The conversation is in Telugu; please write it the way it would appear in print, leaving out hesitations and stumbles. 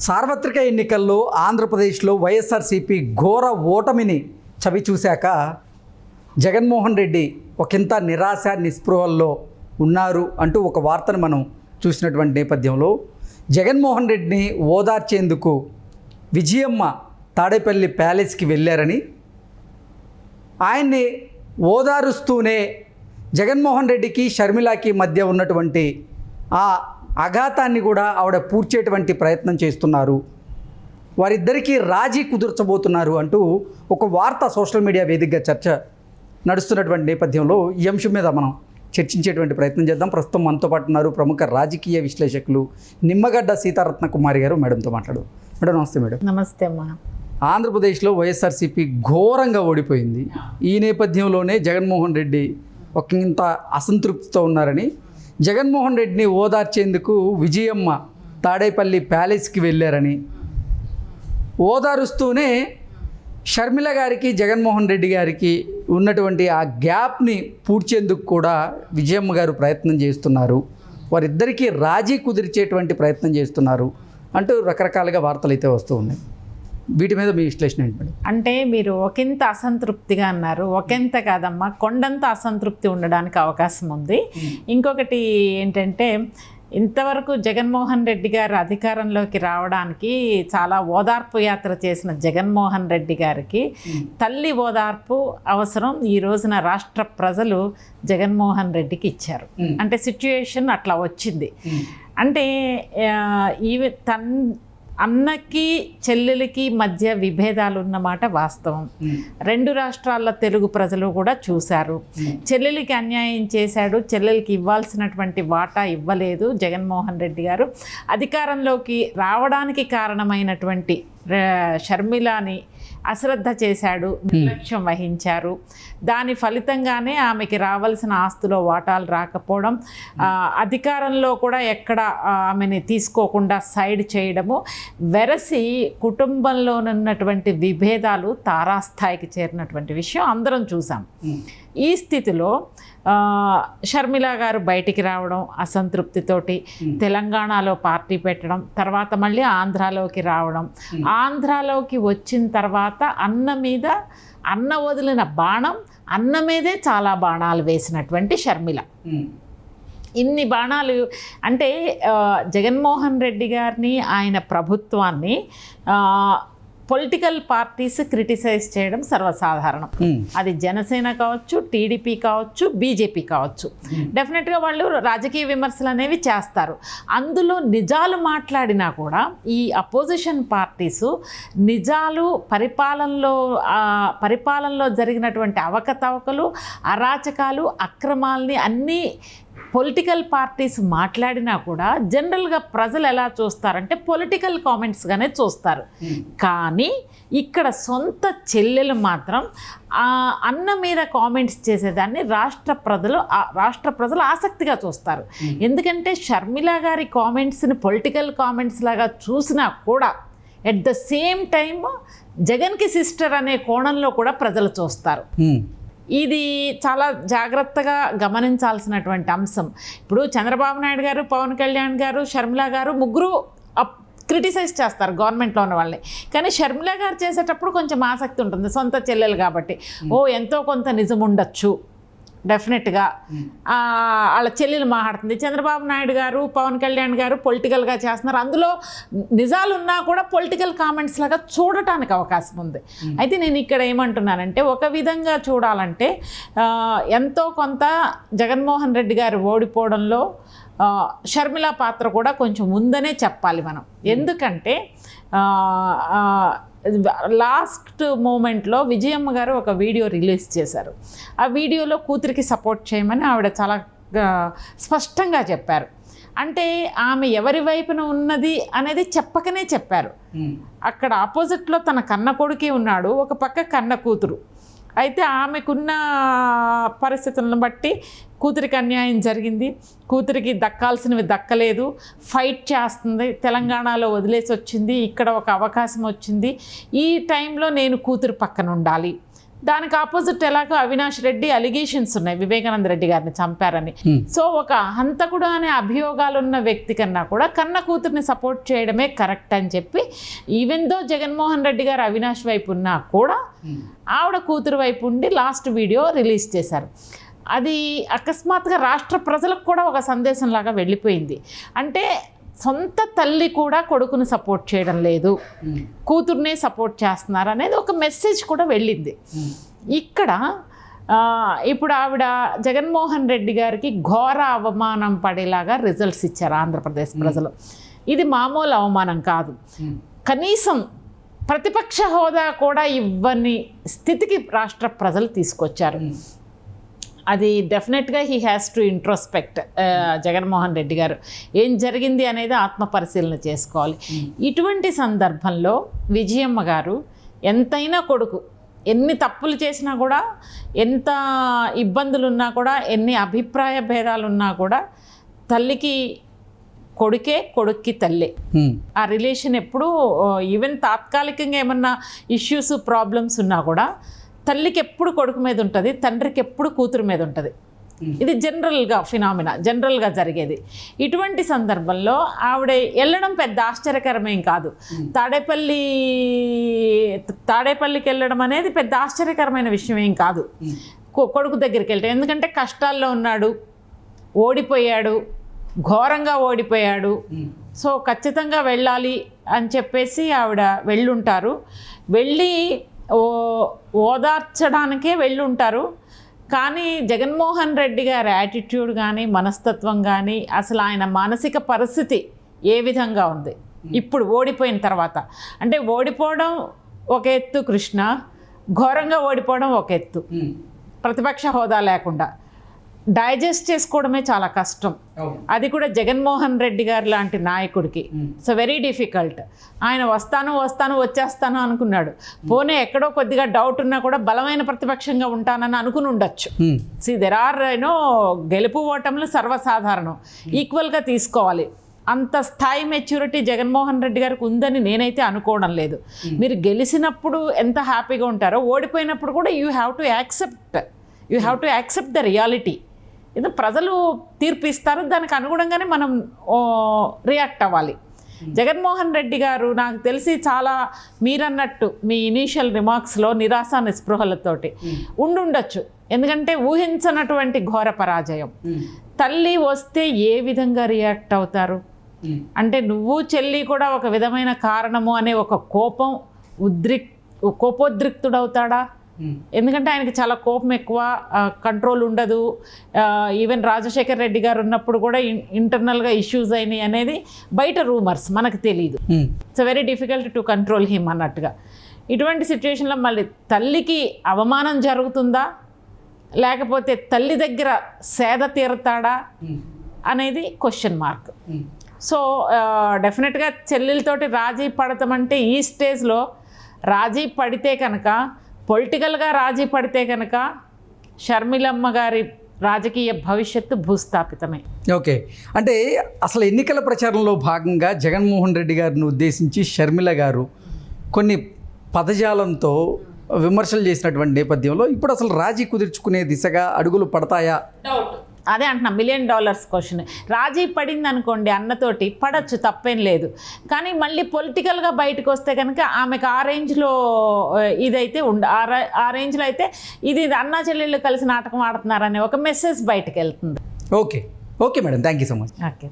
సార్వత్రిక ఎన్నికల్లో ఆంధ్రప్రదేశ్లో వైఎస్ఆర్సీపీ ఘోర ఓటమిని చవిచూశాక జగన్మోహన్ రెడ్డి ఒకంత నిరాశ నిస్పృహల్లో ఉన్నారు అంటూ ఒక వార్తను మనం చూసినటువంటి నేపథ్యంలో జగన్మోహన్ రెడ్డిని ఓదార్చేందుకు విజయమ్మ తాడేపల్లి ప్యాలెస్కి వెళ్ళారని, ఆయన్ని ఓదారుస్తూనే జగన్మోహన్ రెడ్డికి షర్మిలాకి మధ్య ఉన్నటువంటి ఆ అఘాతాన్ని కూడా ఆవిడ పూడ్చేటువంటి ప్రయత్నం చేస్తున్నారు, వారిద్దరికీ రాజీ కుదుర్చబోతున్నారు అంటూ ఒక వార్త సోషల్ మీడియా వేదికగా చర్చ నడుస్తున్నటువంటి నేపథ్యంలో ఈ అంశం మీద మనం చర్చించేటువంటి ప్రయత్నం చేద్దాం. ప్రస్తుతం మనతో పాటు ఉన్నారు ప్రముఖ రాజకీయ విశ్లేషకులు నిమ్మగడ్డ సీతారత్న కుమారి గారు. మేడంతో మాట్లాడు. మేడం నమస్తే. మేడం నమస్తే అమ్మా. ఆంధ్రప్రదేశ్లో వైఎస్ఆర్సీపీ ఘోరంగా ఓడిపోయింది. ఈ నేపథ్యంలోనే జగన్మోహన్ రెడ్డి ఒకంత అసంతృప్తితో ఉన్నారని, జగన్మోహన్ రెడ్డిని ఓదార్చేందుకు విజయమ్మ తాడేపల్లి ప్యాలెస్కి వెళ్ళారని, ఓదారుస్తూనే షర్మిల గారికి జగన్మోహన్ రెడ్డి గారికి ఉన్నటువంటి ఆ గ్యాప్ని పూడ్చేందుకు కూడా విజయమ్మ గారు ప్రయత్నం చేస్తున్నారు, వారిద్దరికీ రాజీ కుదిర్చేటువంటి ప్రయత్నం చేస్తున్నారు అంటూ రకరకాలుగా వార్తలు అయితే వస్తూ ఉన్నాయి. వీటి మీద మీ విశ్లేషణ ఏంటి మేడం? అంటే మీరు ఒకంత అసంతృప్తిగా అన్నారు. ఒకంత కాదమ్మా, కొండంత అసంతృప్తి ఉండడానికి అవకాశం ఉంది. ఇంకొకటి ఏంటంటే, ఇంతవరకు జగన్మోహన్ రెడ్డి గారు అధికారంలోకి రావడానికి చాలా ఓదార్పు యాత్ర చేసిన జగన్మోహన్ రెడ్డి గారికి తల్లి ఓదార్పు అవసరం ఈ రోజున రాష్ట్ర ప్రజలు జగన్మోహన్ రెడ్డికి ఇచ్చారు. అంటే సిచ్యుయేషన్ అట్లా వచ్చింది. అంటే అన్నకి చెల్లెలకి మధ్య విభేదాలు ఉన్నమాట వాస్తవం. రెండు రాష్ట్రాల తెలుగు ప్రజలు కూడా చూశారు. చెల్లెలకి అన్యాయం చేశాడు, చెల్లెలకి ఇవ్వాల్సినటువంటి వాటా ఇవ్వలేదు జగన్మోహన్ రెడ్డి గారు. అధికారంలోకి రావడానికి కారణమైనటువంటి షర్మిలాని అశ్రద్ధ చేశాడు, నిర్లక్ష్యం వహించారు. దాని ఫలితంగానే ఆమెకి రావాల్సిన ఆస్తులో వాటాలు రాకపోవడం, అధికారంలో కూడా ఎక్కడ ఆమెని తీసుకోకుండా సైడ్ చేయడము, వెరసి కుటుంబంలోనున్నటువంటి విభేదాలు తారాస్థాయికి చేరినటువంటి విషయం అందరం చూసాం. ఈ స్థితిలో షర్మిల గారు బయటికి రావడం అసంతృప్తితోటి, తెలంగాణలో పార్టీ పెట్టడం, తర్వాత మళ్ళీ ఆంధ్రాలోకి రావడం, ఆంధ్రాలోకి వచ్చిన తర్వాత అన్న వదిలిన బాణం అన్న మీదే చాలా బాణాలు వేసినటువంటి షర్మిల. ఇన్ని బాణాలు అంటే జగన్మోహన్ రెడ్డి గారిని, ఆయన ప్రభుత్వాన్ని పొలిటికల్ పార్టీస్ క్రిటిసైజ్ చేయడం సర్వసాధారణం. అది జనసేన కావచ్చు, టీడీపీ కావచ్చు, బీజేపీ కావచ్చు. డెఫినెట్గా వాళ్ళు రాజకీయ విమర్శలు అనేవి చేస్తారు. అందులో నిజాలు మాట్లాడినా కూడా ఈ అపోజిషన్ పార్టీసు నిజాలు, పరిపాలనలో జరిగినటువంటి అవకతవకలు, అరాచకాలు, అక్రమాలని అన్నీ పొలిటికల్ పార్టీస్ మాట్లాడినా కూడా జనరల్గా ప్రజలు ఎలా చూస్తారంటే పొలిటికల్ కామెంట్స్గానే చూస్తారు. కానీ ఇక్కడ సొంత చెల్లెలు మాత్రం అన్న మీద కామెంట్స్ చేసేదాన్ని రాష్ట్ర ప్రజలు ఆసక్తిగా చూస్తారు. ఎందుకంటే షర్మిల గారి కామెంట్స్ని పొలిటికల్ కామెంట్స్ లాగా చూసినా కూడా ఎట్ ద సేమ్ టైమ్ జగన్కి సిస్టర్ అనే కోణంలో కూడా ప్రజలు చూస్తారు. ఇది చాలా జాగ్రత్తగా గమనించాల్సినటువంటి అంశం. ఇప్పుడు చంద్రబాబు నాయుడు గారు, పవన్ కళ్యాణ్ గారు, షర్మిల గారు ముగ్గురు క్రిటిసైజ్ చేస్తారు గవర్నమెంట్లో ఉన్న వాళ్ళని. కానీ షర్మిల గారు చేసేటప్పుడు కొంచెం ఆసక్తి ఉంటుంది, సొంత చెల్లెలు కాబట్టి. ఎంతో కొంత నిజం ఉండొచ్చు డెఫినెట్గా. వాళ్ళ చెల్లెలు మాట్లాడుతుంది. చంద్రబాబు నాయుడు గారు, పవన్ కళ్యాణ్ గారు పొలిటికల్గా చేస్తున్నారు, అందులో నిజాలు ఉన్నా కూడా పొలిటికల్ కామెంట్స్ లాగా చూడటానికి అవకాశం ఉంది. అయితే నేను ఇక్కడ ఏమంటున్నానంటే, ఒక విధంగా చూడాలంటే ఎంతో కొంత జగన్మోహన్ రెడ్డి గారు ఓడిపోవడంలో షర్మిల పాత్ర కూడా కొంచెం ఉందనే చెప్పాలి మనం. ఎందుకంటే లాస్ట్ మూమెంట్లో విజయమ్మ గారు ఒక వీడియో రిలీజ్ చేశారు. ఆ వీడియోలో కూతురికి సపోర్ట్ చేయమని ఆవిడ చాలా స్పష్టంగా చెప్పారు. అంటే ఆమె ఎవరి వైపున ఉన్నది అనేది చెప్పకనే చెప్పారు. అక్కడ ఆపోజిట్లో తన కన్న కొడుకే ఉన్నాడు, ఒక పక్క కన్న కూతురు. అయితే ఆమెకున్న పరిస్థితులను బట్టి కూతురికి అన్యాయం జరిగింది, కూతురికి దక్కాల్సినవి దక్కలేదు, ఫైట్ చేస్తుంది, తెలంగాణలో వదిలేసి వచ్చింది, ఇక్కడ ఒక అవకాశం వచ్చింది, ఈ టైంలో నేను కూతురు పక్కన ఉండాలి, దానికి ఆపోజిట్ ఎలాగో అవినాష్ రెడ్డి అలిగేషన్స్ ఉన్నాయి వివేకానంద రెడ్డి గారిని చంపారని. సో ఒక హంతకుడు అనే అభియోగాలు ఉన్న వ్యక్తి కన్నా కూడా కన్న కూతుర్ని సపోర్ట్ చేయడమే కరెక్ట్ అని చెప్పి, ఈవెన్ దో జగన్మోహన్ రెడ్డి గారు అవినాష్ వైపు ఉన్నా కూడా ఆవిడ కూతురు వైపు ఉండి లాస్ట్ వీడియో రిలీజ్ చేశారు. అది అకస్మాత్తుగా రాష్ట్ర ప్రజలకు కూడా ఒక సందేశంలాగా వెళ్ళిపోయింది. అంటే సొంత తల్లి కూడా కొడుకుని సపోర్ట్ చేయడం లేదు, కూతుర్నే సపోర్ట్ చేస్తున్నారు అనేది ఒక మెసేజ్ కూడా వెళ్ళింది. ఇక్కడ ఇప్పుడు ఆవిడ జగన్మోహన్ రెడ్డి గారికి ఘోర అవమానం పడేలాగా రిజల్ట్స్ ఇచ్చారు ఆంధ్రప్రదేశ్ ప్రజలు. ఇది మామూలు అవమానం కాదు. కనీసం ప్రతిపక్ష హోదా కూడా ఇవ్వని స్థితికి రాష్ట్ర ప్రజలు తీసుకొచ్చారు. అది డెఫినెట్గా he has to introspect. Jaganmohan Reddy గారు ఏం జరిగింది అనేది ఆత్మపరిశీలన చేసుకోవాలి. ఇటువంటి సందర్భంలో విజయమ్మ గారు ఎంతైనా కొడుకు, ఎన్ని తప్పులు చేసినా కూడా, ఎంత ఇబ్బందులు ఉన్నా కూడా, ఎన్ని అభిప్రాయ భేదాలు ఉన్నా కూడా తల్లికి కొడుకే, కొడుక్కి తల్లే. ఆ రిలేషన్ ఎప్పుడూ ఈవెన్ తాత్కాలికంగా ఏమన్నా ఇష్యూస్ ప్రాబ్లమ్స్ ఉన్నా కూడా తల్లికి ఎప్పుడు కొడుకు మీద ఉంటుంది, తండ్రికి ఎప్పుడు కూతురు మీద ఉంటుంది. ఇది జనరల్గా ఫినామినా, జనరల్గా జరిగేది. ఇటువంటి సందర్భంలో ఆవిడ వెళ్ళడం పెద్ద ఆశ్చర్యకరమేం కాదు. తాడేపల్లికి వెళ్ళడం అనేది పెద్ద ఆశ్చర్యకరమైన విషయం ఏం కాదు కొడుకు దగ్గరికి వెళ్తే. ఎందుకంటే కష్టాల్లో ఉన్నాడు, ఓడిపోయాడు, ఘోరంగా ఓడిపోయాడు. సో ఖచ్చితంగా వెళ్ళాలి అని చెప్పేసి ఆవిడ వెళ్ళుంటారు. వెళ్ళి ఓదార్చడానికే వెళ్ళుంటారు. కానీ జగన్మోహన్ రెడ్డి గారి యాటిట్యూడ్ కానీ, మనస్తత్వం కానీ, అసలు ఆయన మానసిక పరిస్థితి ఏ విధంగా ఉంది ఇప్పుడు ఓడిపోయిన తర్వాత. అంటే ఓడిపోవడం ఒక ఎత్తు కృష్ణ, ఘోరంగా ఓడిపోవడం ఒక ఎత్తు. ప్రతిపక్ష హోదా లేకుండా డైజెస్ట్ చేసుకోవడమే చాలా కష్టం. అది కూడా జగన్మోహన్ రెడ్డి గారు లాంటి నాయకుడికి సో వెరీ డిఫికల్ట్. ఆయన వచ్చేస్తాను అనుకున్నాడు. పోనీ ఎక్కడో కొద్దిగా డౌట్ ఉన్నా కూడా బలమైన ప్రతిపక్షంగా ఉంటానని అనుకుని ఉండొచ్చు. దెర్ ఆర్ గెలుపు ఓటములు సర్వసాధారణం, ఈక్వల్గా తీసుకోవాలి. అంత స్థాయి మెచ్యూరిటీ జగన్మోహన్ రెడ్డి గారికి ఉందని నేనైతే అనుకోవడం లేదు. మీరు గెలిచినప్పుడు ఎంత హ్యాపీగా ఉంటారో, ఓడిపోయినప్పుడు కూడా you have to accept the reality. ఇది ప్రజలు తీర్పు ఇస్తారు, దానికి అనుగుణంగానే మనం రియాక్ట్ అవ్వాలి. జగన్మోహన్ రెడ్డి గారు నాకు తెలిసి చాలా మీరన్నట్టు మీ ఇనీషియల్ రిమార్క్స్లో నిరాశ నిస్పృహలతోటి ఉండుండొచ్చు. ఎందుకంటే ఊహించనటువంటి ఘోర పరాజయం. తల్లి వస్తే ఏ విధంగా రియాక్ట్ అవుతారు అంటే, నువ్వు చెల్లి కూడా ఒక విధమైన కారణము అనే ఒక కోపోద్రిక్తుడవుతాడా? ఎందుకంటే ఆయనకి చాలా కోపం ఎక్కువ, కంట్రోల్ ఉండదు. ఈవెన్ రాజశేఖర్ రెడ్డి గారు ఉన్నప్పుడు కూడా ఇంటర్నల్గా ఇష్యూస్ అయినాయి అనేది బయట రూమర్స్, మనకు తెలియదు. It's very difficult to control him అన్నట్టుగా. ఇటువంటి సిచ్యువేషన్లో మళ్ళీ తల్లికి అవమానం జరుగుతుందా, లేకపోతే తల్లి దగ్గర సేద తీరుతాడా అనేది క్వశ్చన్ మార్క్. సో డెఫినెట్గా చెల్లెలతోటి రాజీ పడతామంటే ఈ స్టేజ్లో రాజీ పడితే కనుక, పొలిటికల్గా రాజీ పడితే కనుక షర్మిలమ్మ గారి రాజకీయ భవిష్యత్తు భూస్థాపితమే. ఓకే, అంటే అసలు ఎన్నికల ప్రచారంలో భాగంగా జగన్మోహన్ రెడ్డి గారిని ఉద్దేశించి షర్మిల గారు కొన్ని పదజాలంతో విమర్శలు చేసినటువంటి నేపథ్యంలో ఇప్పుడు అసలు రాజీ కుదుర్చుకునే దిశగా అడుగులు పడతాయా? డౌట్. అదే అంటున్నా, $1 million క్వశ్చన్. రాజీ పడింది అనుకోండి అన్నతోటి, పడచ్చు, తప్పేం లేదు. కానీ మళ్ళీ పొలిటికల్గా బయటకు వస్తే కనుక ఆమెకు ఆ రేంజ్లో ఇదైతే ఆ రేంజ్లో అయితే ఇది అన్నా చెల్లెళ్ళు కలిసి నాటకం ఆడుతున్నారనే ఒక మెసేజ్ బయటకు వెళ్తుంది. Okay madam, thank you so much. Okay.